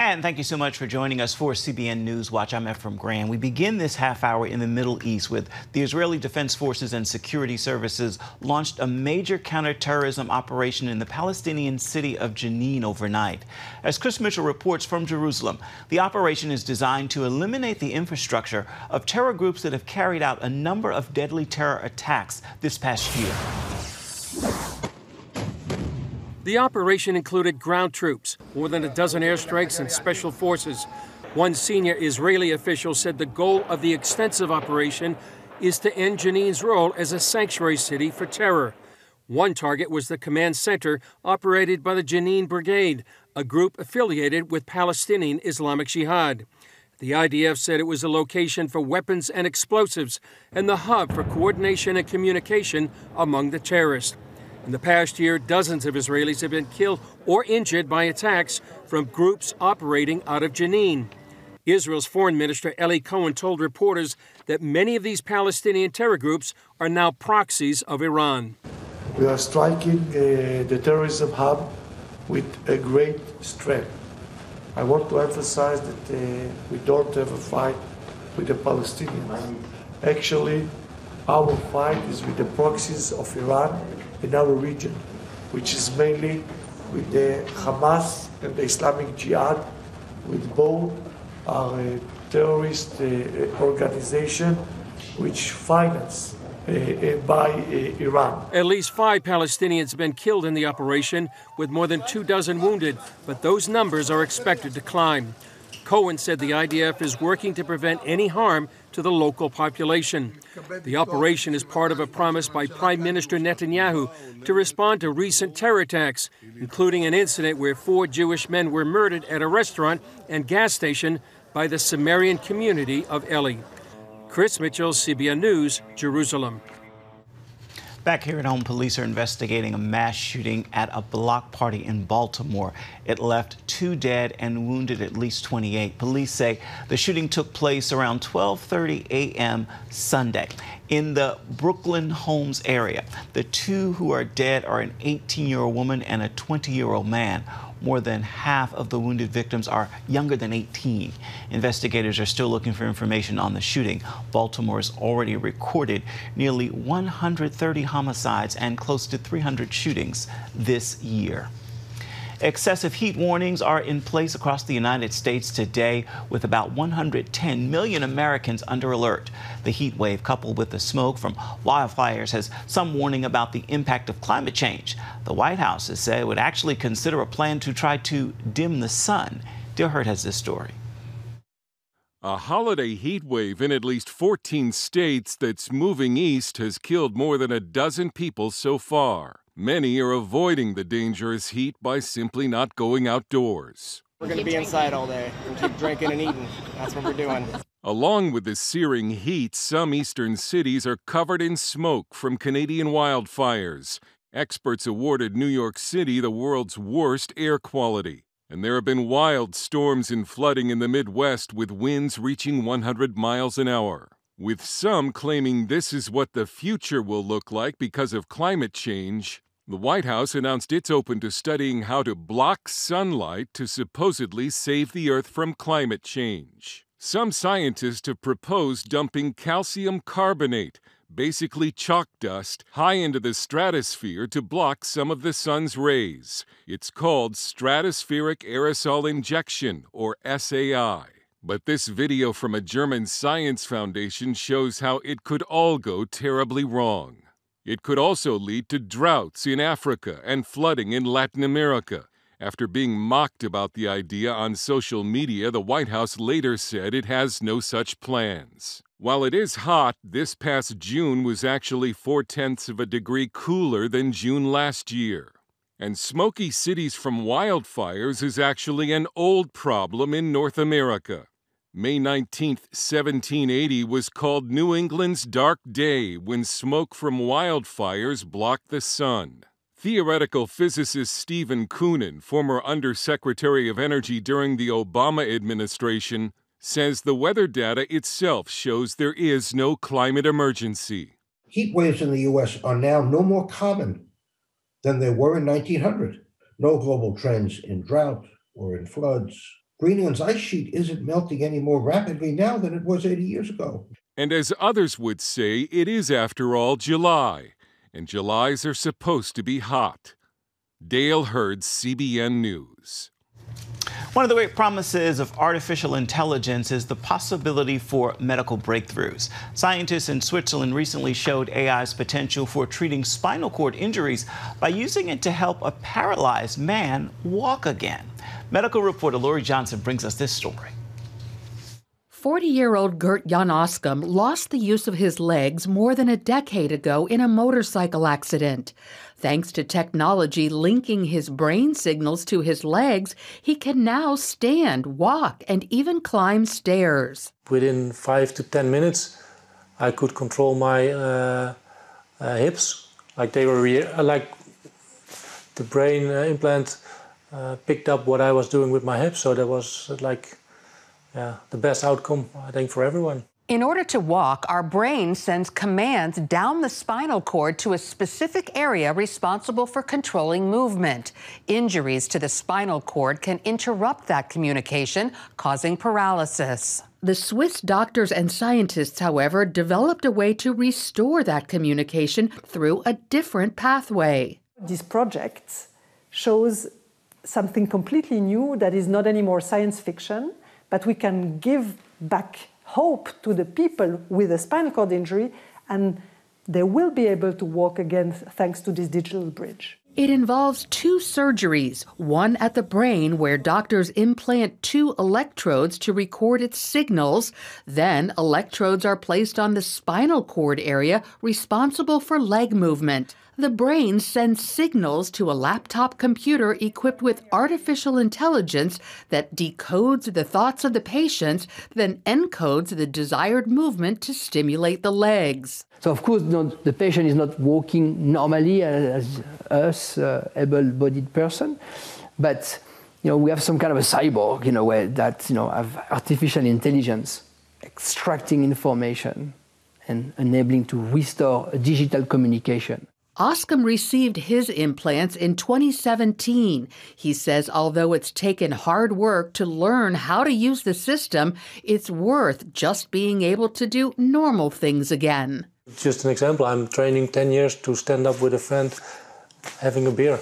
And thank you so much for joining us for CBN News Watch. I'm Ephraim Graham. We begin this half hour in the Middle East with the Israeli Defense Forces and Security Services launched a major counterterrorism operation in the Palestinian city of Jenin overnight. As Chris Mitchell reports from Jerusalem, the operation is designed to eliminate the infrastructure of terror groups that have carried out a number of deadly terror attacks this past year. The operation included ground troops, more than a dozen airstrikes, and special forces. One senior Israeli official said the goal of the extensive operation is to end Jenin's role as a sanctuary city for terror. One target was the command center operated by the Jenin Brigade, a group affiliated with Palestinian Islamic Jihad. The IDF said it was a location for weapons and explosives and the hub for coordination and communication among the terrorists. In the past year, dozens of Israelis have been killed or injured by attacks from groups operating out of Jenin. Israel's Foreign Minister Eli Cohen told reporters that many of these Palestinian terror groups are now proxies of Iran. We are striking the terrorism hub with a great strength. I want to emphasize that we don't have a fight with the Palestinians. Actually, our fight is with the proxies of Iran in our region, which is mainly with the Hamas and the Islamic Jihad, with both are a terrorist organization which financed by Iran. At least 5 Palestinians have been killed in the operation, with more than 24 wounded, but those numbers are expected to climb. Cohen said the IDF is working to prevent any harm to the local population. The operation is part of a promise by Prime Minister Netanyahu to respond to recent terror attacks, including an incident where 4 Jewish men were murdered at a restaurant and gas station by the Sumerian community of Eli. Chris Mitchell, CBN News, Jerusalem. Back here at home, police are investigating a mass shooting at a block party in Baltimore. It left 2 dead and wounded at least 28. Police say the shooting took place around 12:30 a.m. Sunday in the Brooklyn Homes area. The 2 who are dead are an 18-year-old woman and a 20-year-old man. More than half of the wounded victims are younger than 18. Investigators are still looking for information on the shooting. Baltimore has already recorded nearly 130 homicides and close to 300 shootings this year. Excessive heat warnings are in place across the United States today, with about 110 million Americans under alert. The heat wave, coupled with the smoke from wildfires, has some warning about the impact of climate change. The White House has said it would actually consider a plan to try to dim the sun. Dear Hurt has this story. A holiday heat wave in at least 14 states that's moving east has killed more than a dozen people so far. Many are avoiding the dangerous heat by simply not going outdoors. We're going to be inside all day and keep drinking and eating. That's what we're doing. Along with the searing heat, some eastern cities are covered in smoke from Canadian wildfires. Experts awarded New York City the world's worst air quality. And there have been wild storms and flooding in the Midwest with winds reaching 100 miles an hour. With some claiming this is what the future will look like because of climate change, the White House announced it's open to studying how to block sunlight to supposedly save the Earth from climate change. Some scientists have proposed dumping calcium carbonate, basically chalk dust, high into the stratosphere to block some of the sun's rays. It's called stratospheric aerosol injection, or SAI. But this video from a German science foundation shows how it could all go terribly wrong. It could also lead to droughts in Africa and flooding in Latin America. After being mocked about the idea on social media, the White House later said it has no such plans. While it is hot, this past June was actually 0.4 of a degree cooler than June last year. And smoky cities from wildfires is actually an old problem in North America. May 19, 1780 was called New England's Dark Day when smoke from wildfires blocked the sun. Theoretical physicist Stephen Koonin, former Undersecretary of Energy during the Obama administration, says the weather data itself shows there is no climate emergency. Heat waves in the U.S. are now no more common than they were in 1900. No global trends in drought or in floods Greenland's ice sheet isn't melting any more rapidly now than it was 80 years ago. And as others would say, it is, after all, July, and Julys are supposed to be hot. Dale Hurd, CBN News. One of the great promises of artificial intelligence is the possibility for medical breakthroughs. Scientists in Switzerland recently showed AI's potential for treating spinal cord injuries by using it to help a paralyzed man walk again. Medical reporter Lori Johnson brings us this story. 40-year-old Gert Jan Oskam lost the use of his legs more than a decade ago in a motorcycle accident. Thanks to technology linking his brain signals to his legs, he can now stand, walk, and even climb stairs. Within 5 to 10 minutes, I could control my hips, like they were like the brain implant picked up what I was doing with my hips. So that was like the best outcome, I think, for everyone. In order to walk, our brain sends commands down the spinal cord to a specific area responsible for controlling movement. Injuries to the spinal cord can interrupt that communication, causing paralysis. The Swiss doctors and scientists, however, developed a way to restore that communication through a different pathway. This project shows something completely new that is not anymore science fiction, but we can give back hope to the people with a spinal cord injury, and they will be able to walk again thanks to this digital bridge. It involves 2 surgeries, one at the brain where doctors implant 2 electrodes to record its signals. Then electrodes are placed on the spinal cord area responsible for leg movement. The brain sends signals to a laptop computer equipped with artificial intelligence that decodes the thoughts of the patient, then encodes the desired movement to stimulate the legs. So, of course, the patient is not walking normally as us, able-bodied person, but we have some kind of a cyborg, where that have artificial intelligence extracting information and enabling to restore a digital communication. Oskam received his implants in 2017. He says although it's taken hard work to learn how to use the system, it's worth just being able to do normal things again. Just an example, I'm training 10 years to stand up with a friend having a beer.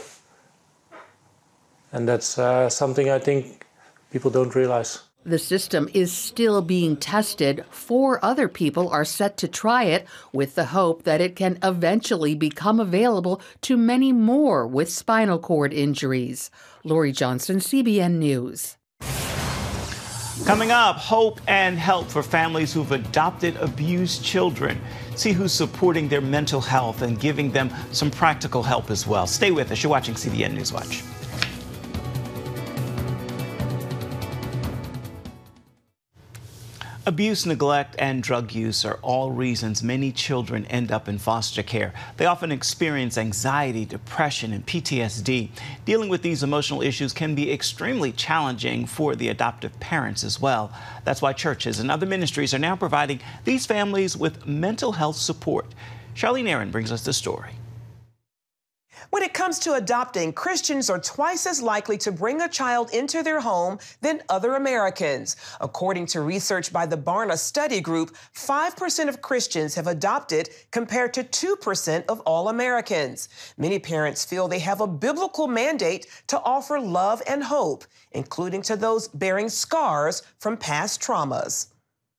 And that's something I think people don't realize. The system is still being tested. 4 other people are set to try it with the hope that it can eventually become available to many more with spinal cord injuries. Lori Johnson, CBN News. Coming up, hope and help for families who've adopted abused children. See who's supporting their mental health and giving them some practical help as well. Stay with us. You're watching CBN NewsWatch. Abuse, neglect, and drug use are all reasons many children end up in foster care. They often experience anxiety, depression, and PTSD. Dealing with these emotional issues can be extremely challenging for the adoptive parents as well. That's why churches and other ministries are now providing these families with mental health support. Charlene Aaron brings us the story. When it comes to adopting, Christians are twice as likely to bring a child into their home than other Americans. According to research by the Barna Study Group, 5% of Christians have adopted compared to 2% of all Americans. Many parents feel they have a biblical mandate to offer love and hope, including to those bearing scars from past traumas.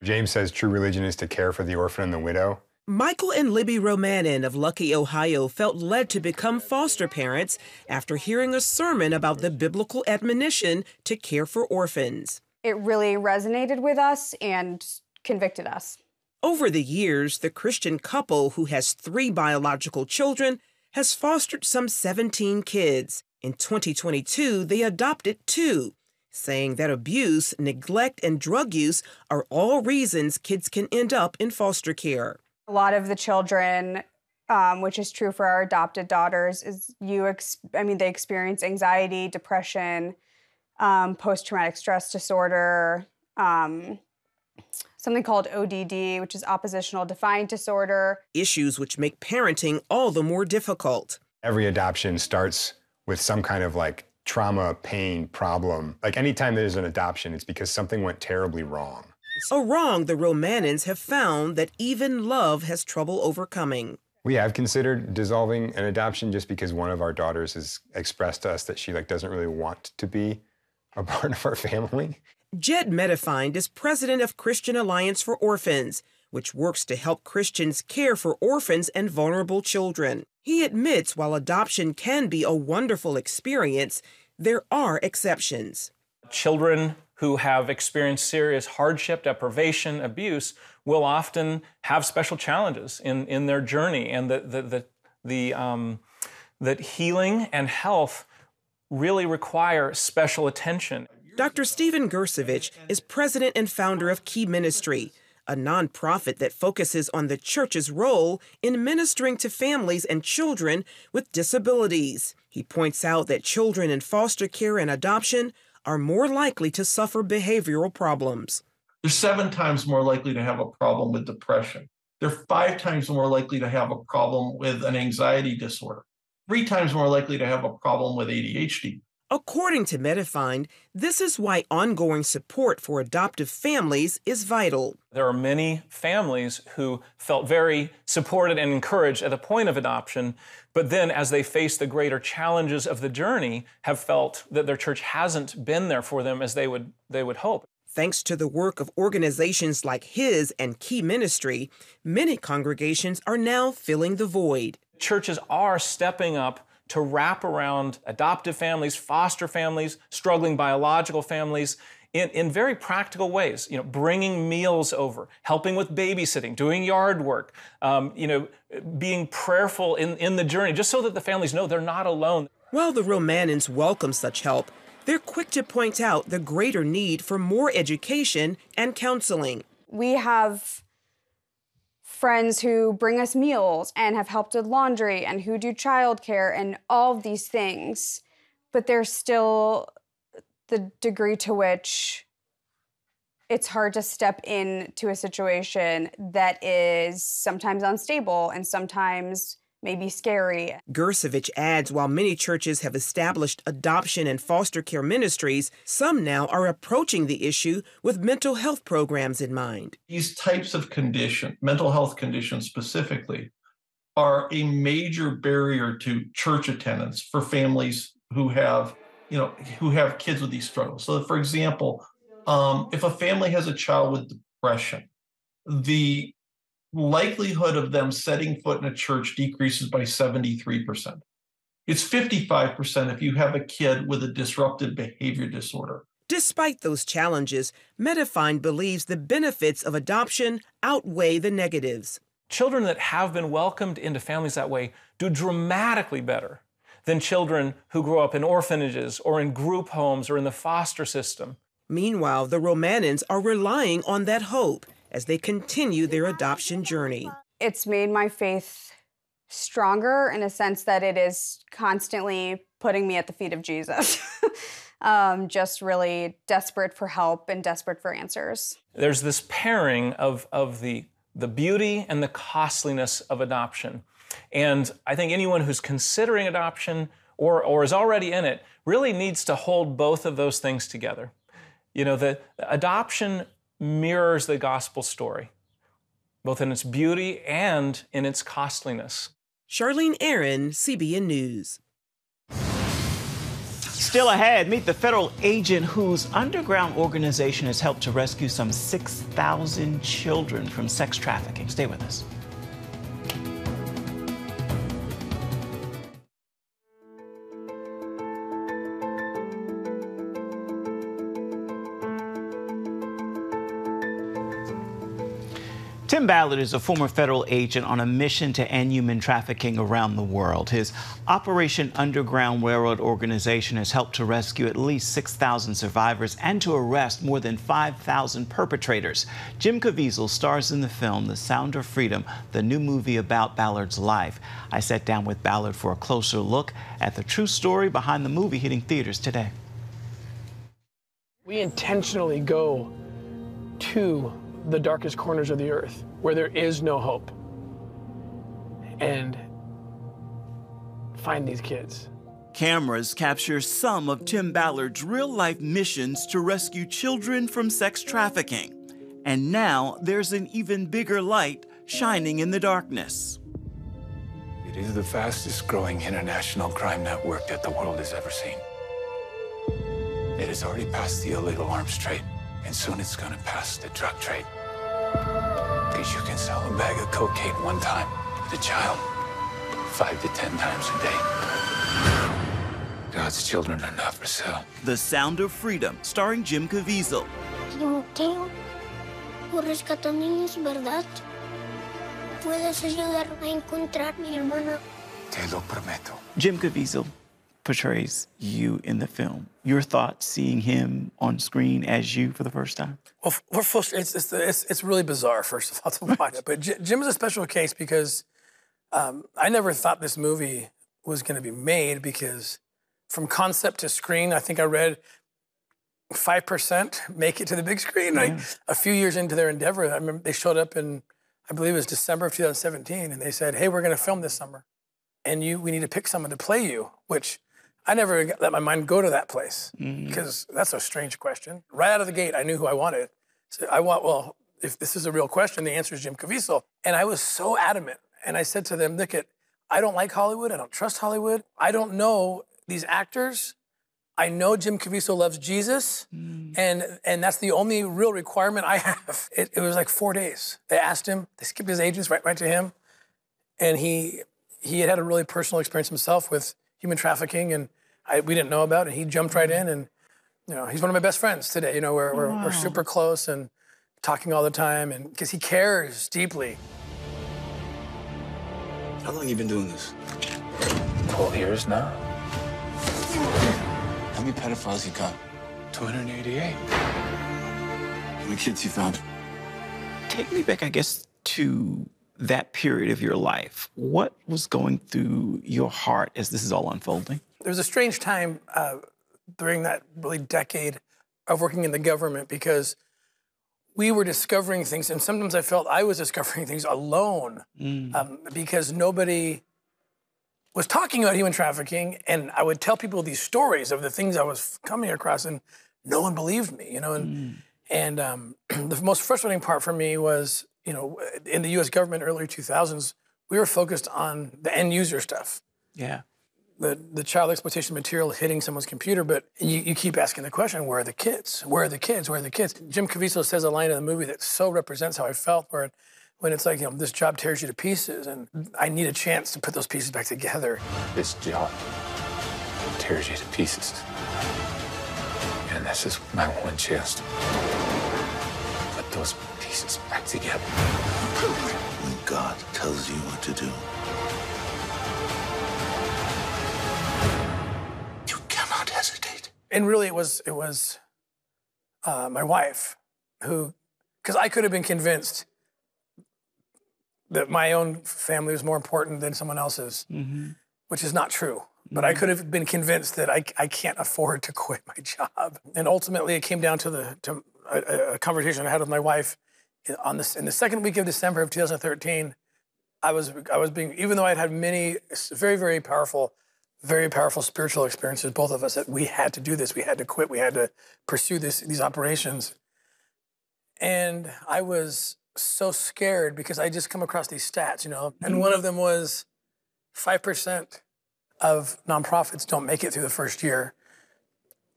James says true religion is to care for the orphan and the widow. Michael and Libby Romanin of Lucky, Ohio felt led to become foster parents after hearing a sermon about the biblical admonition to care for orphans. It really resonated with us and convicted us. Over the years, the Christian couple, who has 3 biological children, has fostered some 17 kids. In 2022, they adopted 2, saying that abuse, neglect, and drug use are all reasons kids can end up in foster care. A lot of the children, which is true for our adopted daughters, is they experience anxiety, depression, post-traumatic stress disorder, something called ODD, which is oppositional defiant disorder. Issues which make parenting all the more difficult. Every adoption starts with some kind of trauma, pain, problem. Like anytime there's an adoption, it's because something went terribly wrong. A wrong the Romanins have found that even love has trouble overcoming. We have considered dissolving an adoption just because one of our daughters has expressed to us that she doesn't really want to be a part of our family. Jed Medifind is president of Christian Alliance for Orphans, which works to help Christians care for orphans and vulnerable children. He admits while adoption can be a wonderful experience, there are exceptions. Children who have experienced serious hardship, deprivation, abuse will often have special challenges in their journey, and that healing and health really require special attention. Dr. Stephen Gersevich is president and founder of Key Ministry, a nonprofit that focuses on the church's role in ministering to families and children with disabilities. He points out that children in foster care and adoption are more likely to suffer behavioral problems. They're 7 times more likely to have a problem with depression. They're 5 times more likely to have a problem with an anxiety disorder. 3 times more likely to have a problem with ADHD. According to Medifind, this is why ongoing support for adoptive families is vital. There are many families who felt very supported and encouraged at the point of adoption, but then as they face the greater challenges of the journey, have felt that their church hasn't been there for them as they would hope. Thanks to the work of organizations like his and Key Ministry, many congregations are now filling the void. Churches are stepping up to wrap around adoptive families, foster families, struggling biological families in very practical ways. Bringing meals over, helping with babysitting, doing yard work, being prayerful in the journey, just so that the families know they're not alone. While the Romanins welcome such help, they're quick to point out the greater need for more education and counseling. We have friends who bring us meals and have helped with laundry and who do childcare and all of these things. But there's still the degree to which it's hard to step into a situation that is sometimes unstable and sometimes maybe scary. Gersevich adds while many churches have established adoption and foster care ministries, some now are approaching the issue with mental health programs in mind. These types of conditions, mental health conditions specifically, are a major barrier to church attendance for families who have kids with these struggles. So, for example, if a family has a child with depression, the likelihood of them setting foot in a church decreases by 73%. It's 55% if you have a kid with a disruptive behavior disorder. Despite those challenges, Medifind believes the benefits of adoption outweigh the negatives. Children that have been welcomed into families that way do dramatically better than children who grow up in orphanages or in group homes or in the foster system. Meanwhile, the Romanins are relying on that hope as they continue their adoption journey. It's made my faith stronger in a sense that it is constantly putting me at the feet of Jesus. Just really desperate for help and desperate for answers. There's this pairing of the beauty and the costliness of adoption. And I think anyone who's considering adoption or is already in it really needs to hold both of those things together. The adoption mirrors the gospel story, both in its beauty and in its costliness. Charlene Aaron, CBN News. Still ahead, meet the federal agent whose underground organization has helped to rescue some 6,000 children from sex trafficking. Stay with us. Tim Ballard is a former federal agent on a mission to end human trafficking around the world. His Operation Underground Railroad organization has helped to rescue at least 6,000 survivors and to arrest more than 5,000 perpetrators. Jim Caviezel stars in the film The Sound of Freedom, the new movie about Ballard's life. I sat down with Ballard for a closer look at the true story behind the movie hitting theaters today. We intentionally go to the darkest corners of the earth where there is no hope and find these kids. Cameras capture some of Tim Ballard's real-life missions to rescue children from sex trafficking. And now there's an even bigger light shining in the darkness. It is the fastest growing international crime network that the world has ever seen. It has already passed the illegal arms trade, and soon it's going to pass the drug trade. Because you can sell a bag of cocaine one time to a child 5 to 10 times a day. God's children are not for sale. The Sound of Freedom, starring Jim Caviezel. Timoteo, tú rescatas niños, ¿verdad? Puedes ayudarme a encontrar mi hermana. Te lo prometo. Jim Caviezel portrays you in the film. Your thoughts seeing him on screen as you for the first time? Well, it's really bizarre, first of all, to watch it. But Jim is a special case because I never thought this movie was going to be made, because from concept to screen, I think I read 5% make it to the big screen. Yeah. A few years into their endeavor, I remember they showed up in, I believe it was December of 2017, and they said, hey, we're going to film this summer, and we need to pick someone to play you, which I never let my mind go to that place, because that's a strange question. Right out of the gate, I knew who I wanted. So well, if this is a real question, the answer is Jim Caviezel. And I was so adamant. And I said to them, look, I don't like Hollywood. I don't trust Hollywood. I don't know these actors. I know Jim Caviezel loves Jesus, and that's the only real requirement I have. It was like 4 days. They asked him, they skipped his agents right to him, and he had a really personal experience himself with human trafficking, and we didn't know about it. He jumped right in, and he's one of my best friends today. We're super close and talking all the time, and because he cares deeply. How long have you been doing this? 12 years now. How many pedophiles you got? 288. How many kids you found? Take me back, I guess, to that period of your life. What was going through your heart as this is all unfolding? There was a strange time during that really decade of working in the government, because we were discovering things, and sometimes I felt I was discovering things alone, because nobody was talking about human trafficking, and I would tell people these stories of the things I was coming across, and no one believed me, And the most frustrating part for me was, in the U.S. government, early 2000s, we were focused on the end user stuff. Yeah. The child exploitation material hitting someone's computer, but you keep asking the question, where are the kids? Where are the kids? Where are the kids? Jim Caviezel says a line in the movie that so represents how I felt, when it's like, this job tears you to pieces, and I need a chance to put those pieces back together. This job tears you to pieces. And this is my one chance to put those pieces back together. When God tells you what to do, you cannot hesitate. And really, it was my wife who, because I could have been convinced that my own family was more important than someone else's, which is not true. But I could have been convinced that I can't afford to quit my job. And ultimately, it came down to a conversation I had with my wife in the second week of December of 2013. I was being, even though I'd had many very, very powerful spiritual experiences, both of us, that we had to do this, we had to quit, we had to pursue these operations. And I was so scared because I just come across these stats, and one of them was 5% of nonprofits don't make it through the first year.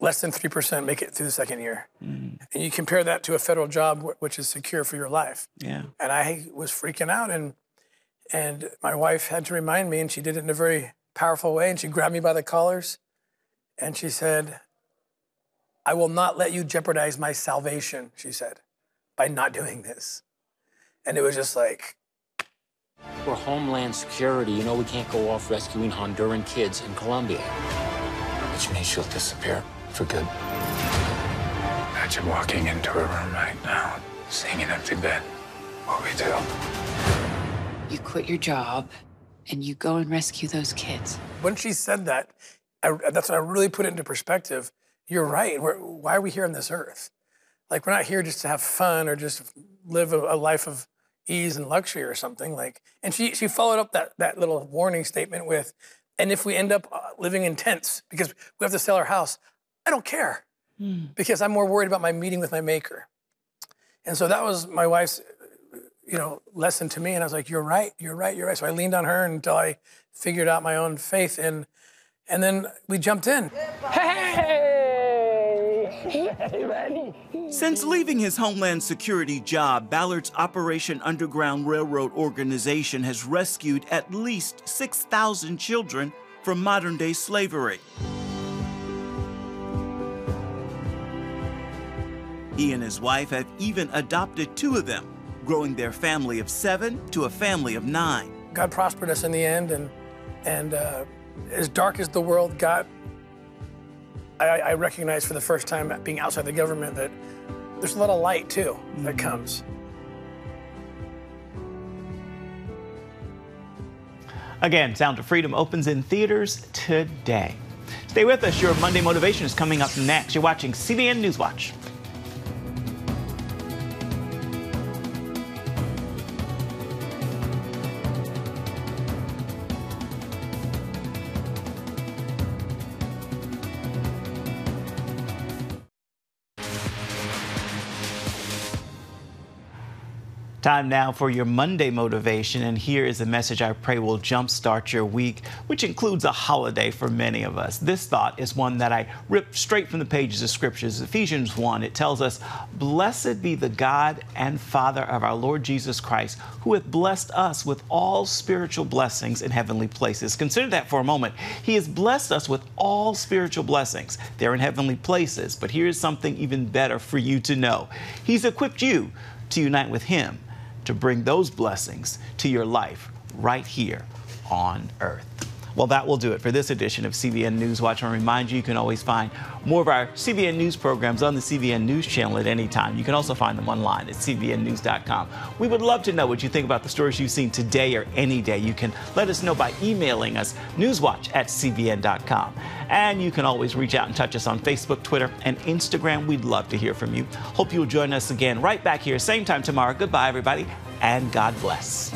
Less than 3% make it through the second year. And you compare that to a federal job, which is secure for your life. Yeah. And I was freaking out, and my wife had to remind me, and she did it in a very powerful way, and she grabbed me by the collars, and she said, I will not let you jeopardize my salvation, she said, by not doing this. And it was just like... For Homeland Security, we can't go off rescuing Honduran kids in Colombia. Which means she'll disappear for good. Imagine walking into her room right now, seeing an empty bed. What we do? You quit your job, and you go and rescue those kids. When she said that, that's when I really put it into perspective. You're right. Why are we here on this earth? Like, we're not here just to have fun or just live a life of ease and luxury or something. And she followed up that little warning statement with, And if we end up living in tents because we have to sell our house, I don't care because I'm more worried about my meeting with my maker. And so that was my wife's, lesson to me. And I was like, you're right. So I leaned on her until I figured out my own faith. And then we jumped in. Since leaving his Homeland Security job, Ballard's Operation Underground Railroad organization has rescued at least 6,000 children from modern-day slavery. He and his wife have even adopted 2 of them, growing their family of 7 to a family of 9. God prospered us in the end, and as dark as the world got, I recognized for the first time, being outside the government, that there's a lot of light, too, that comes. Again, Sound of Freedom opens in theaters today. Stay with us. Your Monday Motivation is coming up next. You're watching CBN NewsWatch. Time now for your Monday Motivation, and here is a message I pray will jumpstart your week, which includes a holiday for many of us. This thought is one that I ripped straight from the pages of Scriptures. Ephesians 1, it tells us, "Blessed be the God and Father of our Lord Jesus Christ, who hath blessed us with all spiritual blessings in heavenly places." Consider that for a moment. He has blessed us with all spiritual blessings. They're in heavenly places, but here's something even better for you to know. He's equipped you to unite with Him, to bring those blessings to your life right here on earth. Well, that will do it for this edition of CBN NewsWatch. I remind you can always find more of our CBN News programs on the CBN News Channel at any time. You can also find them online at cbnnews.com. We would love to know what you think about the stories you've seen today or any day. You can let us know by emailing us, newswatch@cbn.com. And you can always reach out and touch us on Facebook, Twitter, and Instagram. We'd love to hear from you. Hope you'll join us again right back here, same time tomorrow. Goodbye, everybody, and God bless.